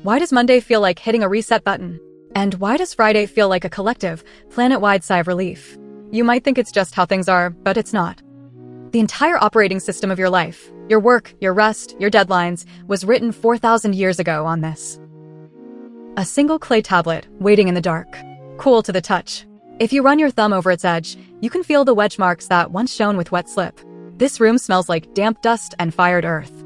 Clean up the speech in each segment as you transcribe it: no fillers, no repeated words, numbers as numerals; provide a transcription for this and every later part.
Why does Monday feel like hitting a reset button? And why does Friday feel like a collective, planet-wide sigh of relief? You might think it's just how things are, but it's not. The entire operating system of your life, your work, your rest, your deadlines, was written 4,000 years ago on this. A single clay tablet, waiting in the dark. Cool to the touch. If you run your thumb over its edge, you can feel the wedge marks that once shone with wet slip. This room smells like damp dust and fired earth.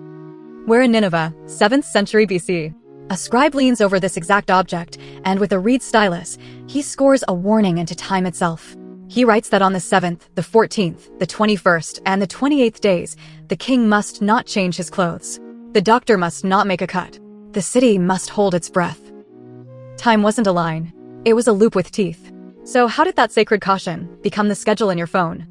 We're in Nineveh, 7th century BC. A scribe leans over this exact object, and with a reed stylus, he scores a warning into time itself. He writes that on the 7th, the 14th, the 21st, and the 28th days, the king must not change his clothes. The doctor must not make a cut. The city must hold its breath. Time wasn't a line. It was a loop with teeth. So how did that sacred caution become the schedule in your phone?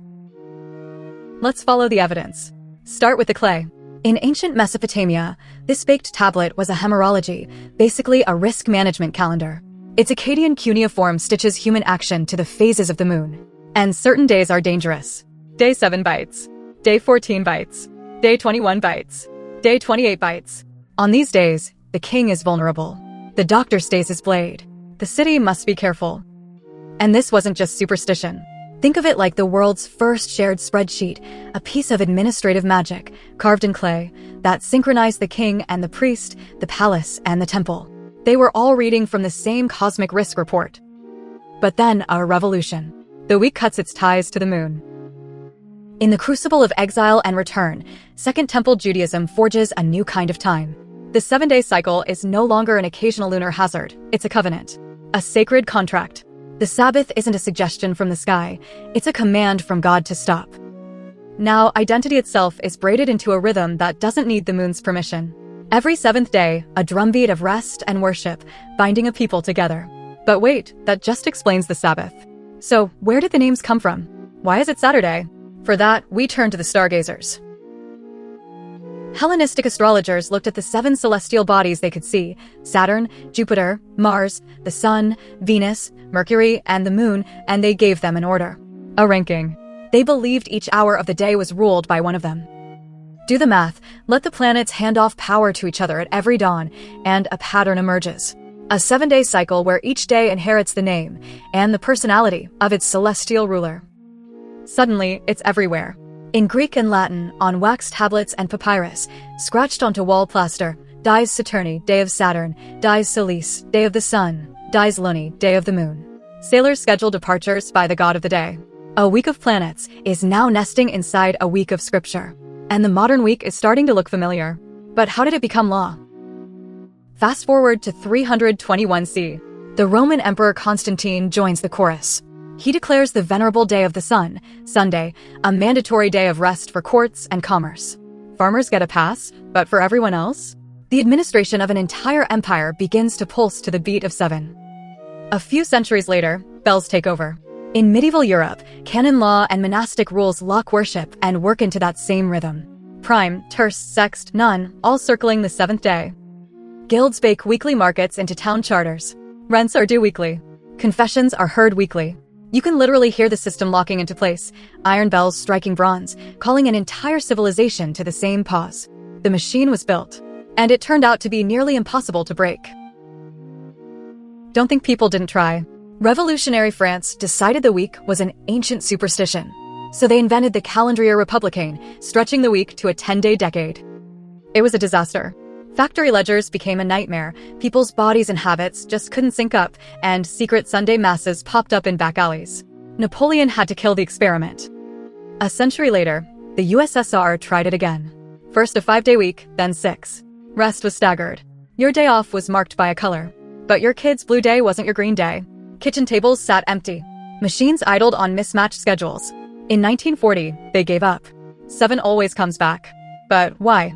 Let's follow the evidence. Start with the clay. In ancient Mesopotamia, this baked tablet was a hemorrhology, basically a risk management calendar. Its Akkadian cuneiform stitches human action to the phases of the moon. And certain days are dangerous. Day 7 bites. Day 14 bites. Day 21 bites. Day 28 bites. On these days, the king is vulnerable. The doctor stays his blade. The city must be careful. And this wasn't just superstition. Think of it like the world's first shared spreadsheet, a piece of administrative magic, carved in clay, that synchronized the king and the priest, the palace and the temple. They were all reading from the same cosmic risk report. But then, a revolution. The week cuts its ties to the moon. In the crucible of exile and return, Second Temple Judaism forges a new kind of time. The 7-day cycle is no longer an occasional lunar hazard, it's a covenant. A sacred contract. The Sabbath isn't a suggestion from the sky, it's a command from God to stop. Now, identity itself is braided into a rhythm that doesn't need the moon's permission. Every 7th day, a drumbeat of rest and worship, binding a people together. But wait, that just explains the Sabbath. So, where did the names come from? Why is it Saturday? For that, we turn to the stargazers. Hellenistic astrologers looked at the 7 celestial bodies they could see: Saturn, Jupiter, Mars, the Sun, Venus, Mercury, and the Moon, and they gave them an order. A ranking. They believed each hour of the day was ruled by one of them. Do the math, let the planets hand off power to each other at every dawn, and a pattern emerges. A 7-day cycle where each day inherits the name and the personality of its celestial ruler. Suddenly, it's everywhere. In Greek and Latin, on wax tablets and papyrus, scratched onto wall plaster: dies Saturni, day of Saturn; dies Solis, day of the sun; dies Luni, day of the moon. Sailors schedule departures by the god of the day. A week of planets is now nesting inside a week of scripture. And the modern week is starting to look familiar. But how did it become law? Fast forward to 321 C. The Roman Emperor Constantine joins the chorus. He declares the venerable day of the sun, Sunday, a mandatory day of rest for courts and commerce. Farmers get a pass, but for everyone else? The administration of an entire empire begins to pulse to the beat of 7. A few centuries later, bells take over. In medieval Europe, canon law and monastic rules lock worship and work into that same rhythm. Prime, terce, sext, none, all circling the 7th day. Guilds bake weekly markets into town charters. Rents are due weekly. Confessions are heard weekly. You can literally hear the system locking into place, iron bells striking bronze, calling an entire civilization to the same pause. The machine was built, and it turned out to be nearly impossible to break. Don't think people didn't try. Revolutionary France decided the week was an ancient superstition, so they invented the calendrier républicain, stretching the week to a 10-day decade. It was a disaster. Factory ledgers became a nightmare, people's bodies and habits just couldn't sync up, and secret Sunday masses popped up in back alleys. Napoleon had to kill the experiment. A century later, the USSR tried it again. First a 5-day week, then 6. Rest was staggered. Your day off was marked by a color. But your kid's blue day wasn't your green day. Kitchen tables sat empty. Machines idled on mismatched schedules. In 1940, they gave up. 7 always comes back. But why?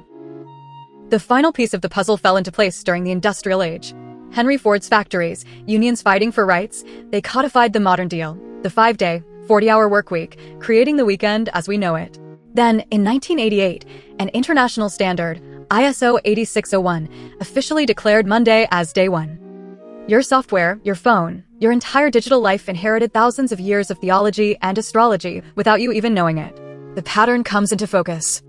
The final piece of the puzzle fell into place during the Industrial Age. Henry Ford's factories, unions fighting for rights, they codified the modern deal, the 5-day, 40-hour workweek, creating the weekend as we know it. Then, in 1988, an international standard, ISO 8601, officially declared Monday as day 1. Your software, your phone, your entire digital life inherited thousands of years of theology and astrology without you even knowing it. The pattern comes into focus.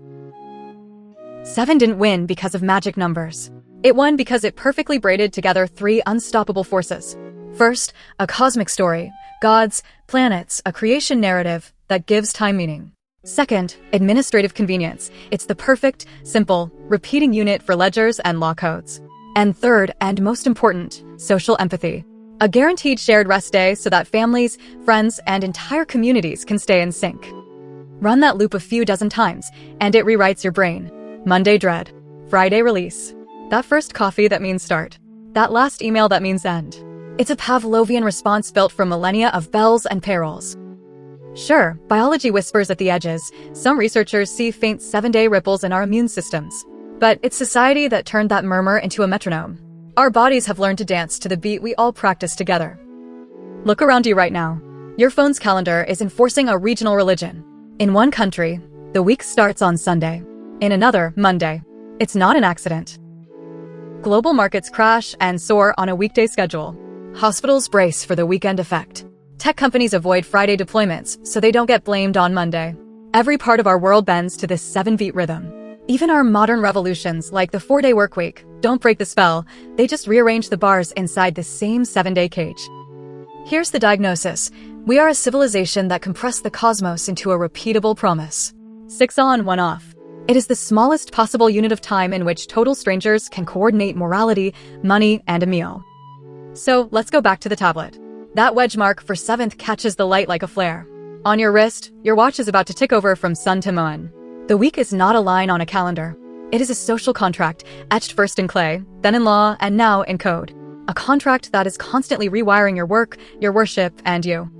7 didn't win because of magic numbers. It won because it perfectly braided together three unstoppable forces. First, a cosmic story, gods, planets, a creation narrative that gives time meaning. Second, administrative convenience. It's the perfect, simple, repeating unit for ledgers and law codes. And third, and most important, social empathy. A guaranteed shared rest day so that families, friends, and entire communities can stay in sync. Run that loop a few dozen times, and it rewrites your brain. Monday dread. Friday release. That first coffee that means start. That last email that means end. It's a Pavlovian response built from millennia of bells and payrolls. Sure, biology whispers at the edges. Some researchers see faint 7-day ripples in our immune systems. But it's society that turned that murmur into a metronome. Our bodies have learned to dance to the beat we all practice together. Look around you right now. Your phone's calendar is enforcing a regional religion. In one country, the week starts on Sunday. In another, Monday. It's not an accident. Global markets crash and soar on a weekday schedule. Hospitals brace for the weekend effect. Tech companies avoid Friday deployments so they don't get blamed on Monday. Every part of our world bends to this 7-beat rhythm. Even our modern revolutions, like the 4-day workweek, don't break the spell. They just rearrange the bars inside the same 7-day cage. Here's the diagnosis. We are a civilization that compressed the cosmos into a repeatable promise. 6 on, 1 off. It is the smallest possible unit of time in which total strangers can coordinate morality, money, and a meal. So let's go back to the tablet. That wedge mark for 7th catches the light like a flare. On your wrist, your watch is about to tick over from sun to moon. The week is not a line on a calendar. It is a social contract, etched first in clay, then in law, and now in code. A contract that is constantly rewiring your work, your worship, and you.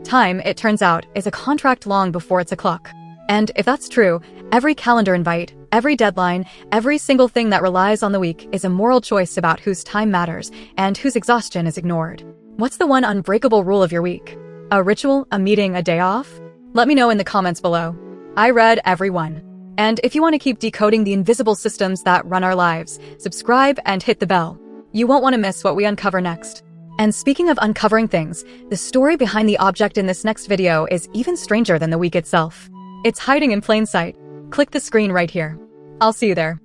Time, it turns out, is a contract long before it's a clock. And if that's true, every calendar invite, every deadline, every single thing that relies on the week is a moral choice about whose time matters and whose exhaustion is ignored. What's the one unbreakable rule of your week? A ritual, a meeting, a day off? Let me know in the comments below. I read every one. And if you want to keep decoding the invisible systems that run our lives, subscribe and hit the bell. You won't want to miss what we uncover next. And speaking of uncovering things, the story behind the object in this next video is even stranger than the week itself. It's hiding in plain sight. Click the screen right here. I'll see you there.